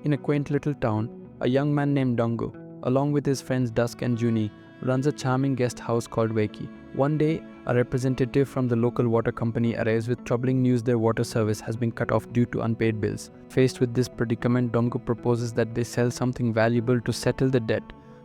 In a quaint little town, a young man named Dongo, along with his friends Dusk and Juni, runs a charming guest house called Waikiki. One day, a representative from the local water company arrives with troubling news their water service has been cut off due to unpaid bills. Faced with this predicament, Dongo proposes that they sell something valuable to settle the debt,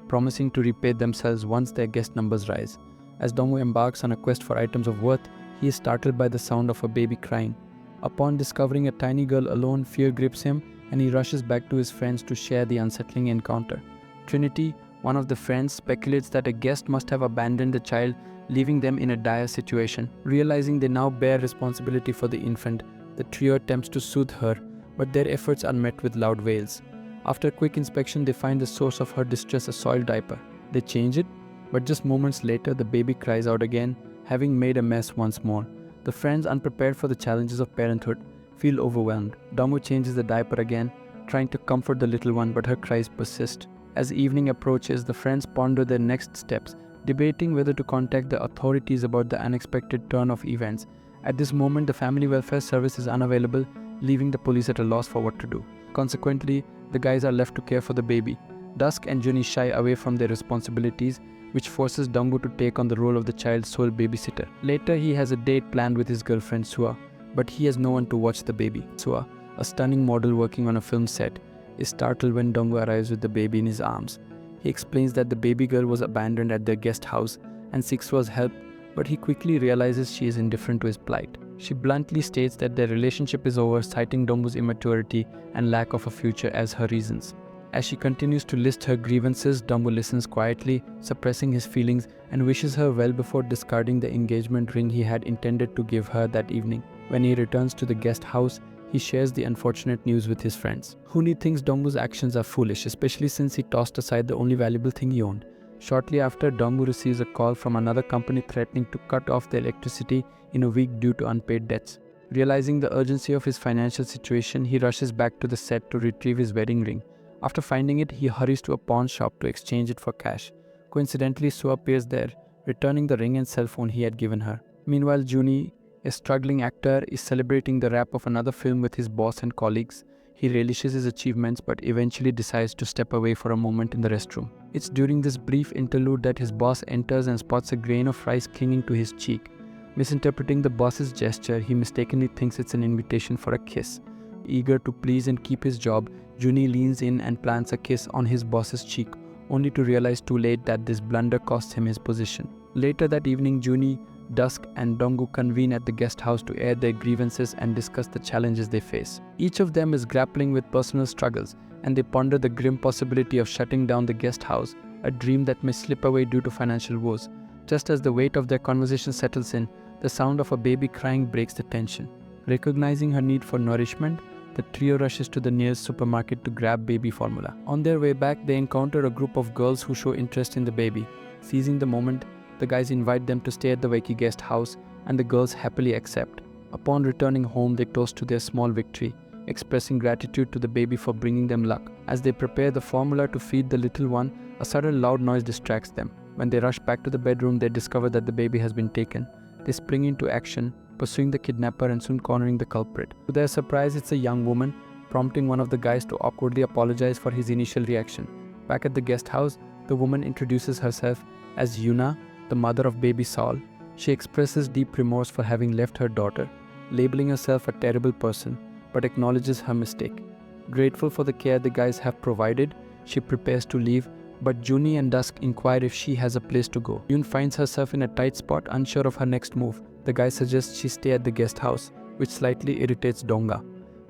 promising to repay themselves once their guest numbers rise. As Dongo embarks on a quest for items of worth, he is startled by the sound of a baby crying. Upon discovering a tiny girl alone, fear grips him and he rushes back to his friends to share the unsettling encounter. Trinity, one of the friends, speculates that a guest must have abandoned the child, leaving them in a dire situation. Realizing they now bear responsibility for the infant, the trio attempts to soothe her, but their efforts are met with loud wails. After a quick inspection, they find the source of her distress, a soiled diaper. They change it, but just moments later, the baby cries out again, having made a mess once more. The friends, unprepared for the challenges of parenthood, feel overwhelmed. Dongo changes the diaper again, trying to comfort the little one, but her cries persist. As evening approaches, the friends ponder their next steps, debating whether to contact the authorities about the unexpected turn of events. At this moment, the family welfare service is unavailable, leaving the police at a loss for what to do. Consequently, the guys are left to care for the baby. Dusk and Juni shy away from their responsibilities, which forces Dongo to take on the role of the child's sole babysitter. Later, he has a date planned with his girlfriend Sua, but he has no one to watch the baby. Sua, a stunning model working on a film set, is startled when Dongo arrives with the baby in his arms. He explains that the baby girl was abandoned at their guest house and seeks Sua's help, but he quickly realizes she is indifferent to his plight. She bluntly states that their relationship is over, citing Dongo's immaturity and lack of a future as her reasons. As she continues to list her grievances, Dongo listens quietly, suppressing his feelings, and wishes her well before discarding the engagement ring he had intended to give her that evening. When he returns to the guest house, he shares the unfortunate news with his friends. Huni thinks Dongo's actions are foolish, especially since he tossed aside the only valuable thing he owned. Shortly after, Dongo receives a call from another company threatening to cut off the electricity in a week due to unpaid debts. Realizing the urgency of his financial situation, he rushes back to the set to retrieve his wedding ring. After finding it, he hurries to a pawn shop to exchange it for cash. Coincidentally, Sue appears there, returning the ring and cell phone he had given her. Meanwhile, Juni, a struggling actor, is celebrating the wrap of another film with his boss and colleagues. He relishes his achievements but eventually decides to step away for a moment in the restroom. It's during this brief interlude that his boss enters and spots a grain of rice clinging to his cheek. Misinterpreting the boss's gesture, he mistakenly thinks it's an invitation for a kiss. Eager to please and keep his job, Juni leans in and plants a kiss on his boss's cheek, only to realize too late that this blunder cost him his position. Later that evening, Juni, Dusk and Dongo convene at the guest house to air their grievances and discuss the challenges they face. Each of them is grappling with personal struggles, and they ponder the grim possibility of shutting down the guest house, a dream that may slip away due to financial woes. Just as the weight of their conversation settles in, the sound of a baby crying breaks the tension. Recognizing her need for nourishment, the trio rushes to the nearest supermarket to grab baby formula. On their way back, they encounter a group of girls who show interest in the baby. Seizing the moment, the guys invite them to stay at the Waikiki guest house, and the girls happily accept. Upon returning home, they toast to their small victory, expressing gratitude to the baby for bringing them luck. As they prepare the formula to feed the little one, a sudden loud noise distracts them. When they rush back to the bedroom, they discover that the baby has been taken. They spring into action, pursuing the kidnapper and soon cornering the culprit. To their surprise, it's a young woman, prompting one of the guys to awkwardly apologize for his initial reaction. Back at the guest house, the woman introduces herself as Yuna, the mother of baby Saul. She expresses deep remorse for having left her daughter, labeling herself a terrible person, but acknowledges her mistake. Grateful for the care the guys have provided, she prepares to leave, but Juni and Dusk inquire if she has a place to go. Yun finds herself in a tight spot, unsure of her next move. The guy suggests she stay at the guest house, which slightly irritates Donga.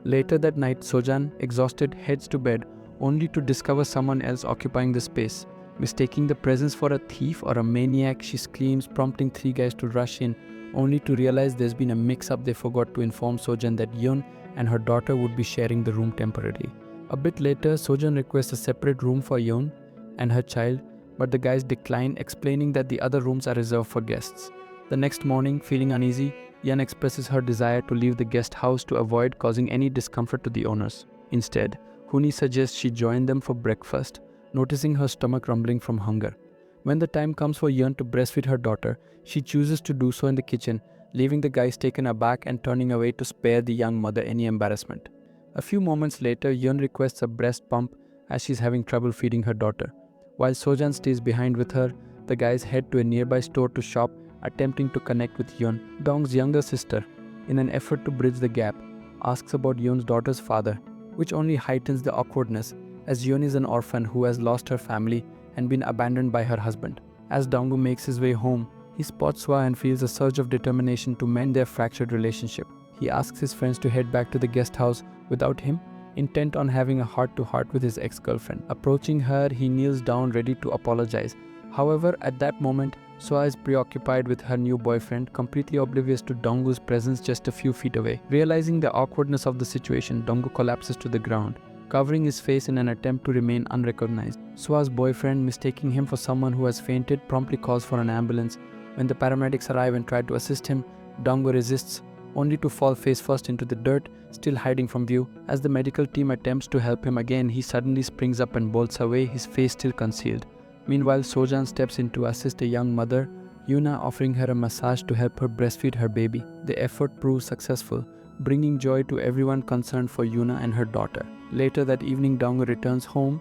Later that night, Sojan, exhausted, heads to bed, only to discover someone else occupying the space. Mistaking the presence for a thief or a maniac, she screams, prompting three guys to rush in, only to realize there's been a mix-up. They forgot to inform Sojan that Yun and her daughter would be sharing the room temporarily. A bit later, Sojan requests a separate room for Yun and her child, but the guys decline, explaining that the other rooms are reserved for guests. The next morning, feeling uneasy, Yan expresses her desire to leave the guest house to avoid causing any discomfort to the owners. Instead, Huni suggests she join them for breakfast, noticing her stomach rumbling from hunger. When the time comes for Yan to breastfeed her daughter, she chooses to do so in the kitchen, leaving the guys taken aback and turning away to spare the young mother any embarrassment. A few moments later, Yun requests a breast pump as she's having trouble feeding her daughter. While Sojan stays behind with her, the guys head to a nearby store to shop, attempting to connect with Yun, Dong's younger sister. In an effort to bridge the gap, asks about Yun's daughter's father, which only heightens the awkwardness as Yun is an orphan who has lost her family and been abandoned by her husband. As Donggu makes his way home, he spots Swa and feels a surge of determination to mend their fractured relationship. He asks his friends to head back to the guest house without him, intent on having a heart-to-heart with his ex-girlfriend. Approaching her, he kneels down ready to apologize. However, at that moment, Swa is preoccupied with her new boyfriend, completely oblivious to Donggu's presence just a few feet away. Realizing the awkwardness of the situation, Donggu collapses to the ground, covering his face in an attempt to remain unrecognized. Swa's boyfriend, mistaking him for someone who has fainted, promptly calls for an ambulance. When the paramedics arrive and try to assist him, Donggu resists, only to fall face first into the dirt, still hiding from view. As the medical team attempts to help him again, he suddenly springs up and bolts away, his face still concealed. Meanwhile, Sojan steps in to assist a young mother, Yuna, offering her a massage to help her breastfeed her baby. The effort proves successful, bringing joy to everyone concerned for Yuna and her daughter. Later that evening, Donggu returns home,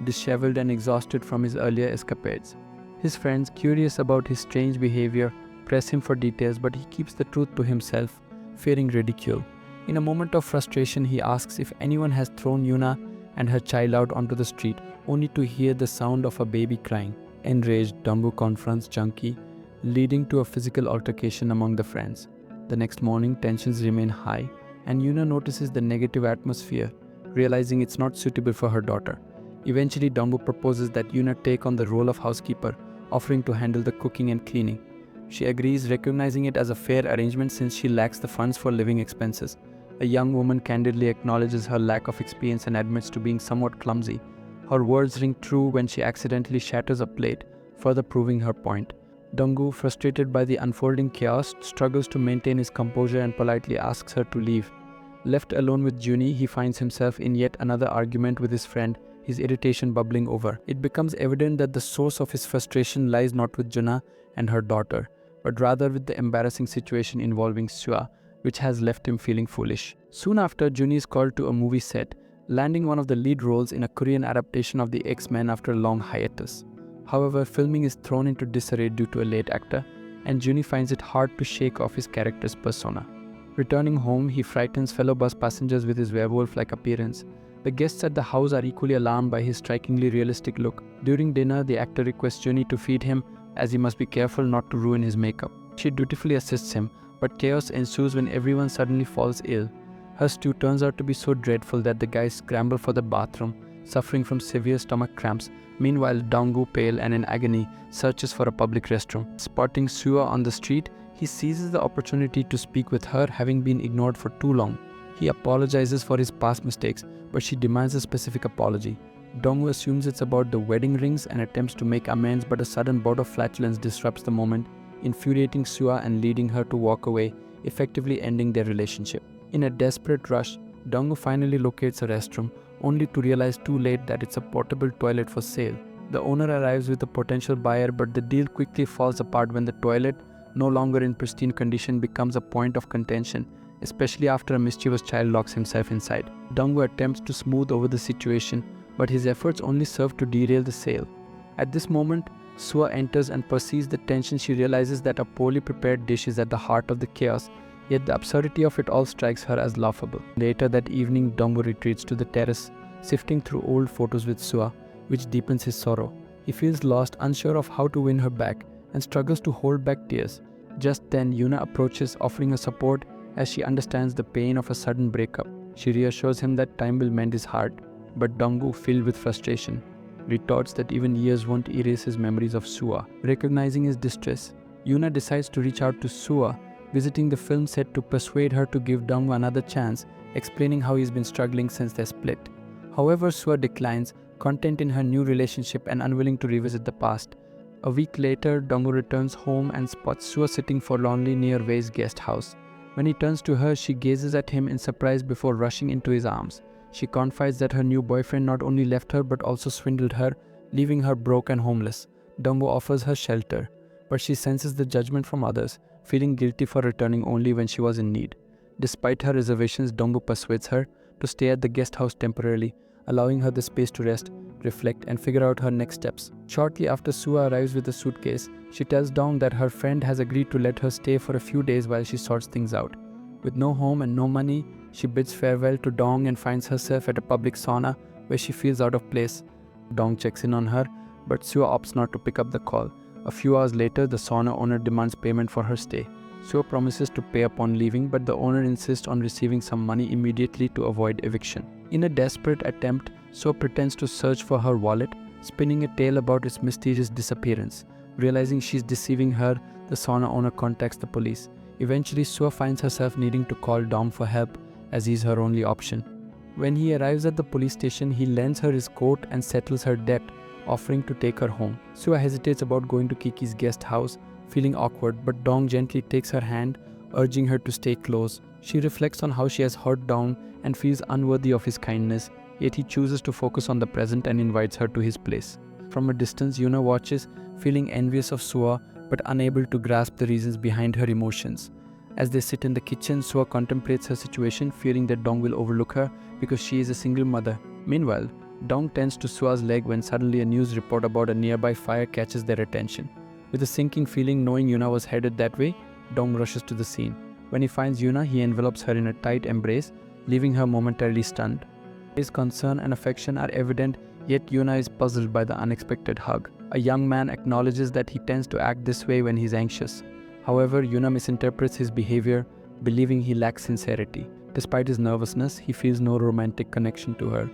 disheveled and exhausted from his earlier escapades. His friends, curious about his strange behavior, press him for details, but he keeps the truth to himself, fearing ridicule. In a moment of frustration, he asks if anyone has thrown Yuna and her child out onto the street, only to hear the sound of a baby crying. Enraged, Donggu confronts Junkie, leading to a physical altercation among the friends. The next morning, tensions remain high, and Yuna notices the negative atmosphere, realizing it's not suitable for her daughter. Eventually, Donggu proposes that Yuna take on the role of housekeeper, offering to handle the cooking and cleaning. She agrees, recognizing it as a fair arrangement since she lacks the funds for living expenses. A young woman candidly acknowledges her lack of experience and admits to being somewhat clumsy. Her words ring true when she accidentally shatters a plate, further proving her point. Donggu, frustrated by the unfolding chaos, struggles to maintain his composure and politely asks her to leave. Left alone with Junie, he finds himself in yet another argument with his friend, his irritation bubbling over. It becomes evident that the source of his frustration lies not with Juna and her daughter, but rather with the embarrassing situation involving Sua, which has left him feeling foolish. Soon after, Junie is called to a movie set, landing one of the lead roles in a Korean adaptation of the X-Men after a long hiatus. However, filming is thrown into disarray due to a late actor, and Junie finds it hard to shake off his character's persona. Returning home, he frightens fellow bus passengers with his werewolf-like appearance. The guests at the house are equally alarmed by his strikingly realistic look. During dinner, the actor requests Junie to feed him, as he must be careful not to ruin his makeup. She dutifully assists him, but chaos ensues when everyone suddenly falls ill. Her stew turns out to be so dreadful that the guys scramble for the bathroom, suffering from severe stomach cramps. Meanwhile, Donggu, pale and in agony, searches for a public restroom. Spotting Sua on the street, he seizes the opportunity to speak with her, having been ignored for too long. He apologizes for his past mistakes, but she demands a specific apology. Donggu assumes it's about the wedding rings and attempts to make amends, but a sudden bout of flatulence disrupts the moment, infuriating Sua and leading her to walk away, effectively ending their relationship. In a desperate rush, Donggu finally locates a restroom, only to realize too late that it's a portable toilet for sale. The owner arrives with a potential buyer, but the deal quickly falls apart when the toilet, no longer in pristine condition, becomes a point of contention, especially after a mischievous child locks himself inside. Donggu attempts to smooth over the situation, but his efforts only serve to derail the sale. At this moment, Sua enters and perceives the tension. She realizes that a poorly prepared dish is at the heart of the chaos, yet the absurdity of it all strikes her as laughable. Later that evening, Donggu retreats to the terrace, sifting through old photos with Sua, which deepens his sorrow. He feels lost, unsure of how to win her back, and struggles to hold back tears. Just then, Yuna approaches, offering her support as she understands the pain of a sudden breakup. She reassures him that time will mend his heart, but Donggu, filled with frustration, retorts that even years won't erase his memories of Sua. Recognizing his distress, Yuna decides to reach out to Sua, visiting the film set to persuade her to give Donggu another chance, explaining how he's been struggling since their split. However, Sua declines, content in her new relationship and unwilling to revisit the past. A week later, Donggu returns home and spots Sua sitting forlornly near Wei's guest house. When he turns to her, she gazes at him in surprise before rushing into his arms. She confides that her new boyfriend not only left her but also swindled her, leaving her broke and homeless. Donggu offers her shelter, but she senses the judgment from others, feeling guilty for returning only when she was in need. Despite her reservations, Donggu persuades her, to stay at the guest house temporarily, allowing her the space to rest, reflect, and figure out her next steps. Shortly after Sua arrives with a suitcase, she tells Dong that her friend has agreed to let her stay for a few days while she sorts things out. With no home and no money, she bids farewell to Dong and finds herself at a public sauna where she feels out of place. Dong checks in on her, but Sua opts not to pick up the call. A few hours later, the sauna owner demands payment for her stay. Sua promises to pay upon leaving, but the owner insists on receiving some money immediately to avoid eviction. In a desperate attempt, Sua pretends to search for her wallet, spinning a tale about its mysterious disappearance. Realizing she's deceiving her, the sauna owner contacts the police. Eventually, Sua finds herself needing to call Dong for help, as he's her only option. When he arrives at the police station, he lends her his coat and settles her debt, offering to take her home. Sua hesitates about going to Kiki's guest house, feeling awkward, but Dong gently takes her hand, urging her to stay close. She reflects on how she has hurt Dong and feels unworthy of his kindness, yet he chooses to focus on the present and invites her to his place. From a distance, Yuna watches, feeling envious of Sua but unable to grasp the reasons behind her emotions. As they sit in the kitchen, Sua contemplates her situation, fearing that Dong will overlook her because she is a single mother. Meanwhile, Dong tends to Sua's leg when suddenly a news report about a nearby fire catches their attention. With a sinking feeling knowing Yuna was headed that way, Dong rushes to the scene. When he finds Yuna, he envelops her in a tight embrace, leaving her momentarily stunned. His concern and affection are evident, yet Yuna is puzzled by the unexpected hug. A young man acknowledges that he tends to act this way when he's anxious. However, Yuna misinterprets his behavior, believing he lacks sincerity. Despite his nervousness, he feels no romantic connection to her.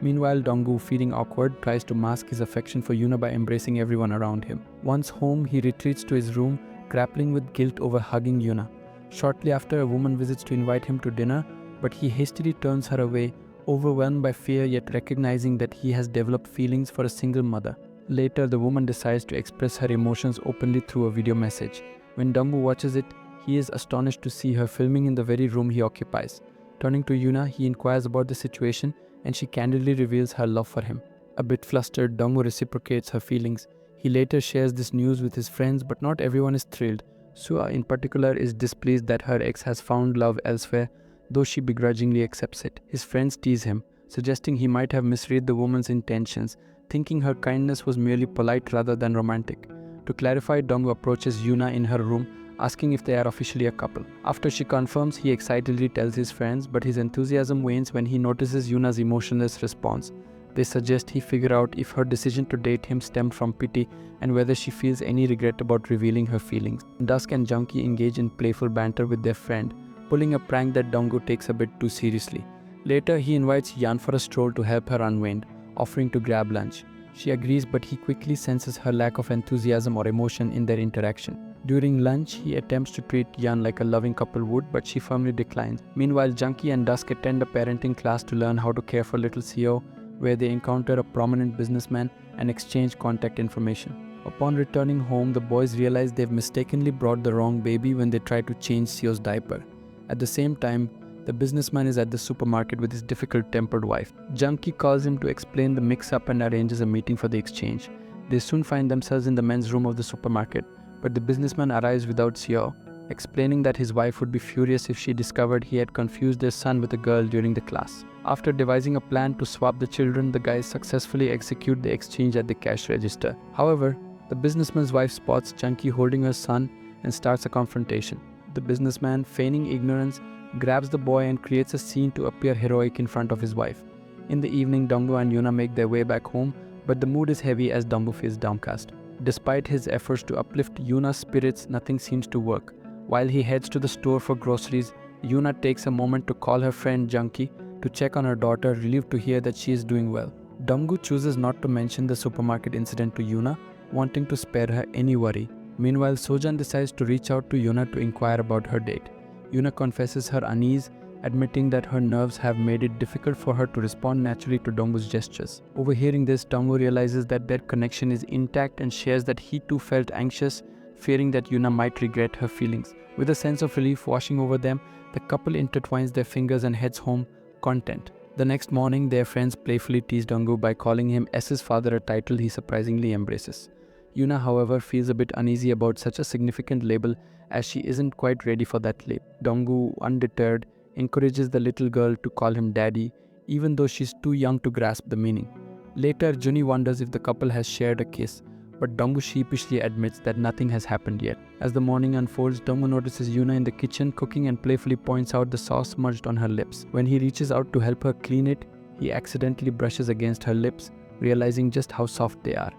Meanwhile, Donggu, feeling awkward, tries to mask his affection for Yuna by embracing everyone around him. Once home, he retreats to his room, grappling with guilt over hugging Yuna. Shortly after, a woman visits to invite him to dinner, but he hastily turns her away, overwhelmed by fear yet recognizing that he has developed feelings for a single mother. Later, the woman decides to express her emotions openly through a video message. When Donggu watches it, he is astonished to see her filming in the very room he occupies. Turning to Yuna, he inquires about the situation and she candidly reveals her love for him. A bit flustered, Donggu reciprocates her feelings. He later shares this news with his friends, but not everyone is thrilled. Sua in particular is displeased that her ex has found love elsewhere, though she begrudgingly accepts it. His friends tease him, suggesting he might have misread the woman's intentions, thinking her kindness was merely polite rather than romantic. To clarify, Donggu approaches Yuna in her room, asking if they are officially a couple. After she confirms, he excitedly tells his friends, but his enthusiasm wanes when he notices Yuna's emotionless response. They suggest he figure out if her decision to date him stemmed from pity and whether she feels any regret about revealing her feelings. Dusk and Junkie engage in playful banter with their friend, pulling a prank that Donggu takes a bit too seriously. Later, he invites Yan for a stroll to help her unwind, offering to grab lunch. She agrees, but he quickly senses her lack of enthusiasm or emotion in their interaction. During lunch, he attempts to treat Yan like a loving couple would, but she firmly declines. Meanwhile, Junkie and Dusk attend a parenting class to learn how to care for little CO, where they encounter a prominent businessman and exchange contact information. Upon returning home, the boys realize they've mistakenly brought the wrong baby when they try to change CO's diaper. At the same time, the businessman is at the supermarket with his difficult-tempered wife. Junkie calls him to explain the mix-up and arranges a meeting for the exchange. They soon find themselves in the men's room of the supermarket, but the businessman arrives without CO, explaining that his wife would be furious if she discovered he had confused their son with a girl during the class. After devising a plan to swap the children, the guys successfully execute the exchange at the cash register. However, the businessman's wife spots Junkie holding her son and starts a confrontation. The businessman, feigning ignorance, grabs the boy and creates a scene to appear heroic in front of his wife. In the evening, Donggu and Yuna make their way back home, but the mood is heavy as Donggu feels downcast. Despite his efforts to uplift Yuna's spirits, nothing seems to work. While he heads to the store for groceries, Yuna takes a moment to call her friend Junkie to check on her daughter, relieved to hear that she is doing well. Donggu chooses not to mention the supermarket incident to Yuna, wanting to spare her any worry. Meanwhile, Sojan decides to reach out to Yuna to inquire about her date. Yuna confesses her unease, admitting that her nerves have made it difficult for her to respond naturally to Donggu's gestures. Overhearing this, Donggu realizes that their connection is intact and shares that he too felt anxious, fearing that Yuna might regret her feelings. With a sense of relief washing over them, the couple intertwines their fingers and heads home, content. The next morning, their friends playfully tease Donggu by calling him S's father, a title he surprisingly embraces. Yuna, however, feels a bit uneasy about such a significant label as she isn't quite ready for that leap. Donggu, undeterred, encourages the little girl to call him daddy, even though she's too young to grasp the meaning. Later, Juni wonders if the couple has shared a kiss, but Donggu sheepishly admits that nothing has happened yet. As the morning unfolds, Donggu notices Yuna in the kitchen cooking and playfully points out the sauce smudged on her lips. When he reaches out to help her clean it, he accidentally brushes against her lips, realizing just how soft they are.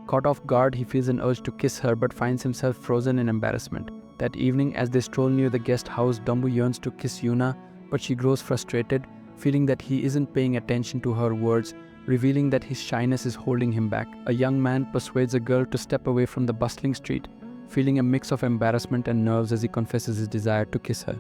Caught off guard, he feels an urge to kiss her but finds himself frozen in embarrassment. That evening, as they stroll near the guest house, Donggu yearns to kiss Yuna, but she grows frustrated, feeling that he isn't paying attention to her words, revealing that his shyness is holding him back. A young man persuades a girl to step away from the bustling street, feeling a mix of embarrassment and nerves as he confesses his desire to kiss her.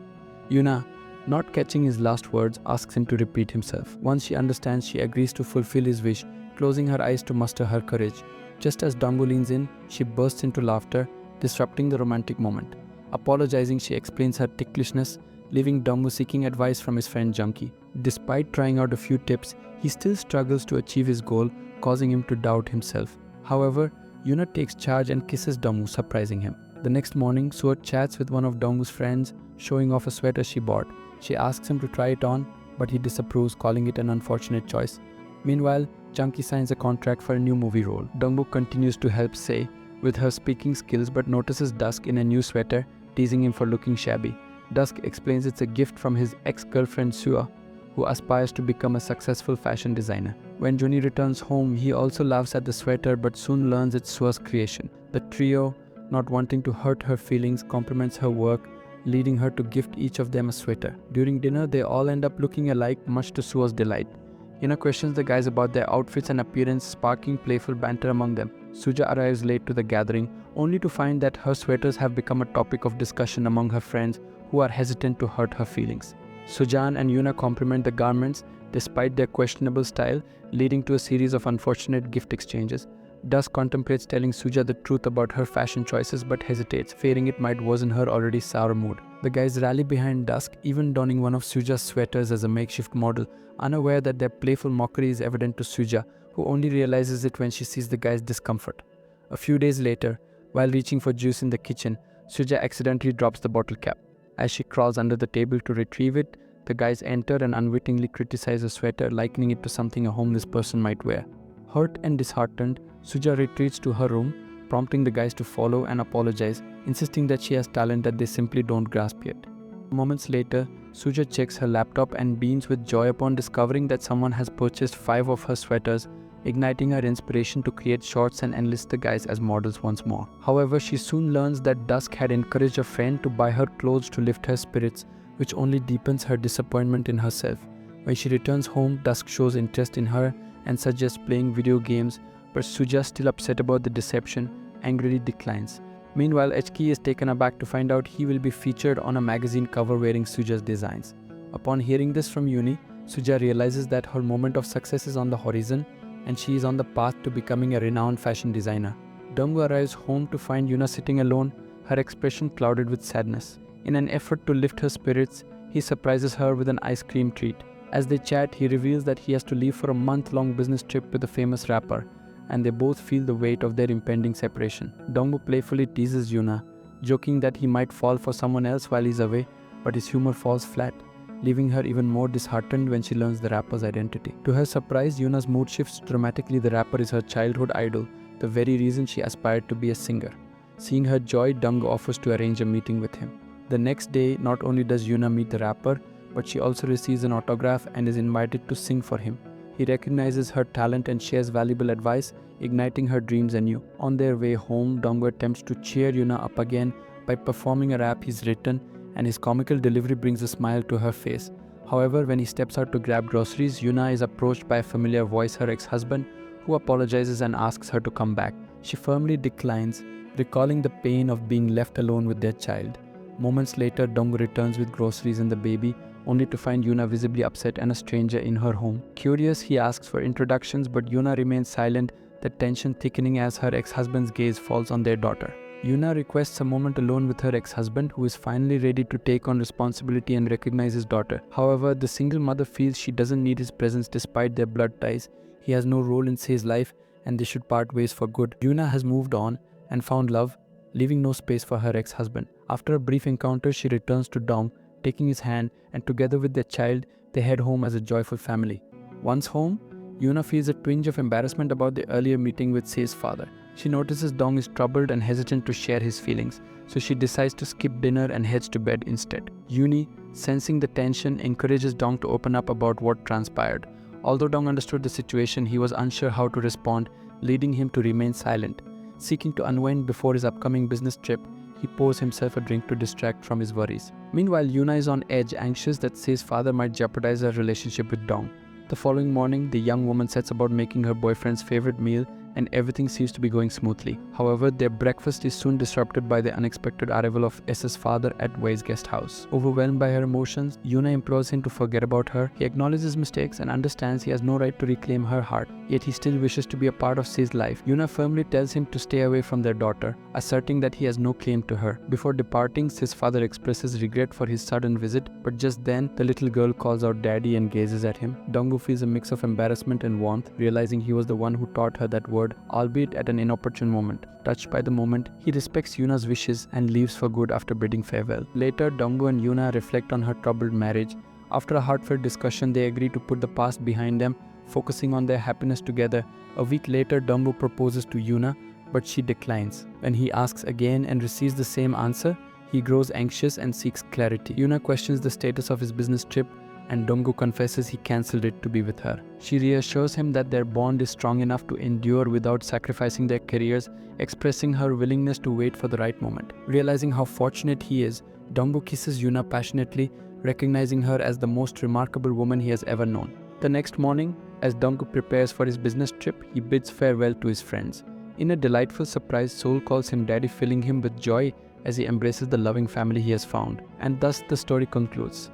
Yuna, not catching his last words, asks him to repeat himself. Once she understands, she agrees to fulfill his wish, closing her eyes to muster her courage. Just as Donggu leans in, she bursts into laughter, disrupting the romantic moment. Apologizing, she explains her ticklishness, leaving Donggu seeking advice from his friend Junkie. Despite trying out a few tips, he still struggles to achieve his goal, causing him to doubt himself. However, Yuna takes charge and kisses Donggu, surprising him. The next morning, Suot chats with one of Donggu's friends, showing off a sweater she bought. She asks him to try it on, but he disapproves, calling it an unfortunate choice. Meanwhile, Junkie signs a contract for a new movie role. Donggu continues to help Sei with her speaking skills but notices Dusk in a new sweater, teasing him for looking shabby. Dusk explains it's a gift from his ex-girlfriend Sua, who aspires to become a successful fashion designer. When Juni returns home, he also laughs at the sweater but soon learns it's Sua's creation. The trio, not wanting to hurt her feelings, compliments her work, leading her to gift each of them a sweater. During dinner, they all end up looking alike, much to Sua's delight. Hina questions the guys about their outfits and appearance, sparking playful banter among them. Suja arrives late to the gathering, only to find that her sweaters have become a topic of discussion among her friends who are hesitant to hurt her feelings. Sujan and Yuna compliment the garments despite their questionable style, leading to a series of unfortunate gift exchanges. Dusk contemplates telling Suja the truth about her fashion choices but hesitates, fearing it might worsen her already sour mood. The guys rally behind Dusk, even donning one of Suja's sweaters as a makeshift model, unaware that their playful mockery is evident to Suja, who only realizes it when she sees the guy's discomfort. A few days later, while reaching for juice in the kitchen, Suja accidentally drops the bottle cap. As she crawls under the table to retrieve it, the guys enter and unwittingly criticize the sweater, likening it to something a homeless person might wear. Hurt and disheartened, Suja retreats to her room, prompting the guys to follow and apologize, insisting that she has talent that they simply don't grasp yet. Moments later, Suja checks her laptop and beams with joy upon discovering that someone has purchased 5 of her sweaters, igniting her inspiration to create shorts and enlist the guys as models once more. However, she soon learns that Dusk had encouraged a friend to buy her clothes to lift her spirits, which only deepens her disappointment in herself. When she returns home, Dusk shows interest in her and suggests playing video games, but Suja, still upset about the deception, angrily declines. Meanwhile, HK is taken aback to find out he will be featured on a magazine cover wearing Suja's designs. Upon hearing this from Yuni, Suja realizes that her moment of success is on the horizon and she is on the path to becoming a renowned fashion designer. Donggu arrives home to find Yuna sitting alone, her expression clouded with sadness. In an effort to lift her spirits, he surprises her with an ice cream treat. As they chat, he reveals that he has to leave for a month-long business trip with a famous rapper, and they both feel the weight of their impending separation. Donggu playfully teases Yuna, joking that he might fall for someone else while he's away, but his humor falls flat, leaving her even more disheartened when she learns the rapper's identity. To her surprise, Yuna's mood shifts dramatically. The rapper is her childhood idol, the very reason she aspired to be a singer. Seeing her joy, Donggu offers to arrange a meeting with him. The next day, not only does Yuna meet the rapper, but she also receives an autograph and is invited to sing for him. He recognizes her talent and shares valuable advice, igniting her dreams anew. On their way home, Donggu attempts to cheer Yuna up again by performing a rap he's written, and his comical delivery brings a smile to her face. However, when he steps out to grab groceries, Yuna is approached by a familiar voice, her ex-husband, who apologizes and asks her to come back. She firmly declines, recalling the pain of being left alone with their child. Moments later, Donggu returns with groceries and the baby, only to find Yuna visibly upset and a stranger in her home. Curious, he asks for introductions, but Yuna remains silent, the tension thickening as her ex-husband's gaze falls on their daughter. Yuna requests a moment alone with her ex-husband, who is finally ready to take on responsibility and recognize his daughter. However, the single mother feels she doesn't need his presence despite their blood ties. He has no role in Sei's life, and they should part ways for good. Yuna has moved on and found love, leaving no space for her ex-husband. After a brief encounter, she returns to Dong, taking his hand, and together with their child, they head home as a joyful family. Once home, Yuna feels a twinge of embarrassment about the earlier meeting with Sei's father. She notices Dong is troubled and hesitant to share his feelings, so she decides to skip dinner and heads to bed instead. Yuni, sensing the tension, encourages Dong to open up about what transpired. Although Dong understood the situation, he was unsure how to respond, leading him to remain silent. Seeking to unwind before his upcoming business trip, he pours himself a drink to distract from his worries. Meanwhile, Yuna is on edge, anxious that Sei's father might jeopardize her relationship with Dong. The following morning, the young woman sets about making her boyfriend's favorite meal, and everything seems to be going smoothly. However, their breakfast is soon disrupted by the unexpected arrival of S's father at Wei's guest house. Overwhelmed by her emotions, Yuna implores him to forget about her. He acknowledges mistakes and understands he has no right to reclaim her heart, yet he still wishes to be a part of Sei's life. Yuna firmly tells him to stay away from their daughter, asserting that he has no claim to her. Before departing, Sei's father expresses regret for his sudden visit, but just then, the little girl calls out daddy and gazes at him. Donggu feels a mix of embarrassment and warmth, realizing he was the one who taught her that word, albeit at an inopportune moment. Touched by the moment, he respects Yuna's wishes and leaves for good after bidding farewell. Later, Donggu and Yuna reflect on her troubled marriage. After a heartfelt discussion, they agree to put the past behind them, focusing on their happiness together. A week later, Donggu proposes to Yuna, but she declines. When he asks again and receives the same answer, he grows anxious and seeks clarity. Yuna questions the status of his business trip, and Donggu confesses he cancelled it to be with her. She reassures him that their bond is strong enough to endure without sacrificing their careers, expressing her willingness to wait for the right moment. Realizing how fortunate he is, Donggu kisses Yuna passionately, recognizing her as the most remarkable woman he has ever known. The next morning, as Donggu prepares for his business trip, he bids farewell to his friends. In a delightful surprise, Soul calls him daddy, filling him with joy as he embraces the loving family he has found. And thus the story concludes.